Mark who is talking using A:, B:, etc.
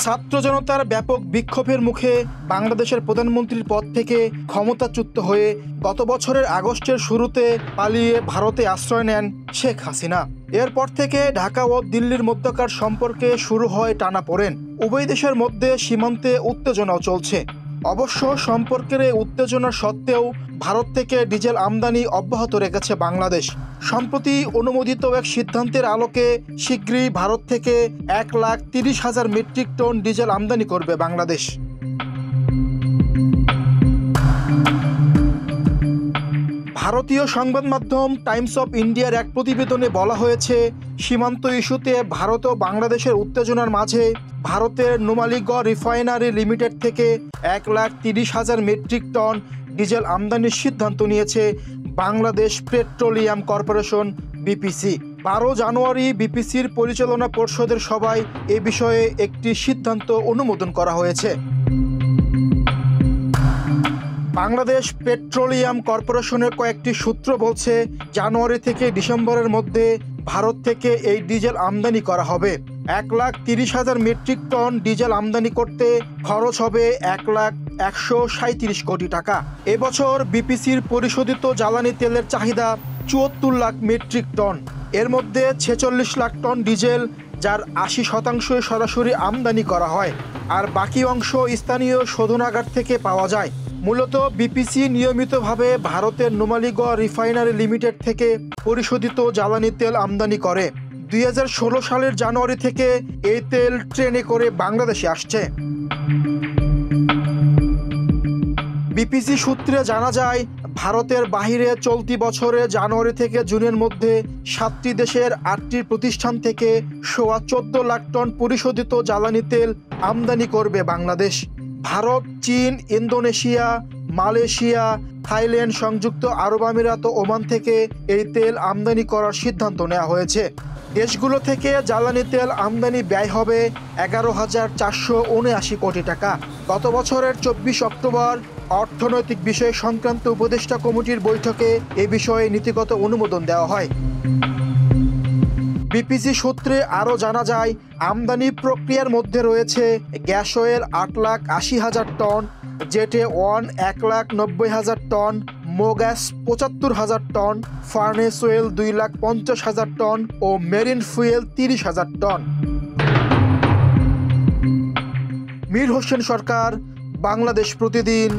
A: ছাত্র জনতার ব্যাপক বিক্ষোভের মুখে বাংলাদেশের প্রধানমন্ত্রীর পদ থেকে ক্ষমতাচ্যুত হয়ে গত বছরের আগস্টের শুরুতে পালিয়ে ভারতে আশ্রয় নেন শেখ হাসিনা। এরপর থেকে ঢাকা ও দিল্লির মধ্যকার সম্পর্কে শুরু হয় টানাপোড়েন। উভয় দেশের মধ্যে সীমান্তে উত্তেজনাও চলছে। অবশ্য সম্পর্কের এই উত্তেজনা সত্ত্বেও ভারত থেকে ডিজেল আমদানি অব্যাহত রেখেছে বাংলাদেশ। সম্প্রতি অনুমোদিত এক সিদ্ধান্তের আলোকে শীঘ্রই ভারত থেকে 1,30,000 মেট্রিক টন ডিজেল আমদানি করবে বাংলাদেশ। ভারতীয় সংবাদ মাধ্যম টাইমস অফ ইন্ডিয়ার এক প্রতিবেদনে বলা হয়েছে, সীমান্ত ইস্যুতে ভারত ও বাংলাদেশের উত্তেজনার মাঝে ভারতের নুমালীগড় রিফাইনারি লিমিটেড থেকে 1,30,000 মেট্রিক টন ডিজেল আমদানির সিদ্ধান্ত নিয়েছে বাংলাদেশ পেট্রোলিয়াম কর্পোরেশন বিপিসি। 12 জানুয়ারি বিপিসির পরিচালনা পর্ষদের সভায় এ বিষয়ে একটি সিদ্ধান্ত অনুমোদন করা হয়েছে। বাংলাদেশ পেট্রোলিয়াম কর্পোরেশনের কয়েকটি সূত্র বলছে, জানুয়ারি থেকে ডিসেম্বরের মধ্যে ভারত থেকে এই ডিজেল আমদানি করা হবে। 1,30,000 মেট্রিক টন ডিজেল আমদানি করতে খরচ হবে 1,137 কোটি টাকা। এবছর বিপিসির পরিশোধিত জ্বালানি তেলের চাহিদা 74 লাখ মেট্রিক টন। এর মধ্যে 46 লাখ টন ডিজেল, যার 80% সরাসরি আমদানি করা হয়, আর বাকি অংশ স্থানীয় শোধনাগার থেকে পাওয়া যায়। মূলত বিপিসি নিয়মিতভাবে ভারতের নুমালীগড় রিফাইনারি লিমিটেড থেকে পরিশোধিত জ্বালানি তেল আমদানি করে। 2016 সালের জানুয়ারি থেকে এই তেল ট্রেনে করে বাংলাদেশে আসছে। বিপিসি সূত্রে জানা যায়, ভারতের বাহিরে চলতি বছরে জানুয়ারি থেকে জুনের মধ্যে 7টি দেশের 8টি প্রতিষ্ঠান থেকে 14 লাখ টন পরিশোধিত জ্বালানি তেল আমদানি করবে বাংলাদেশ। ভারত, চীন, ইন্দোনেশিয়া, মালয়েশিয়া, থাইল্যান্ড, সংযুক্ত আরব আমিরাত ও ওমান থেকে এই তেল আমদানি করার সিদ্ধান্ত নেওয়া হয়েছে। দেশগুলো থেকে জ্বালানি তেল আমদানি ব্যয় হবে 11,479 কোটি টাকা। গত বছরের 24 অক্টোবর অর্থনৈতিক বিষয় সংক্রান্ত উপদেষ্টা কমিটির বৈঠকে এ বিষয়ে নীতিগত অনুমোদন দেওয়া হয়। বিপিসি সূত্রে আরও জানা যায়, আমদানি প্রক্রিয়ার মধ্যে রয়েছে গ্যাস অয়েল 8,80,000 টন, জেটে 1,90,000 ton, mogas 75,000 ton, furnace oil 2,50,000 ton ও marine fuel 30,000 ton. Mir Hossain Sarkar, Bangladesh প্রতিদিন।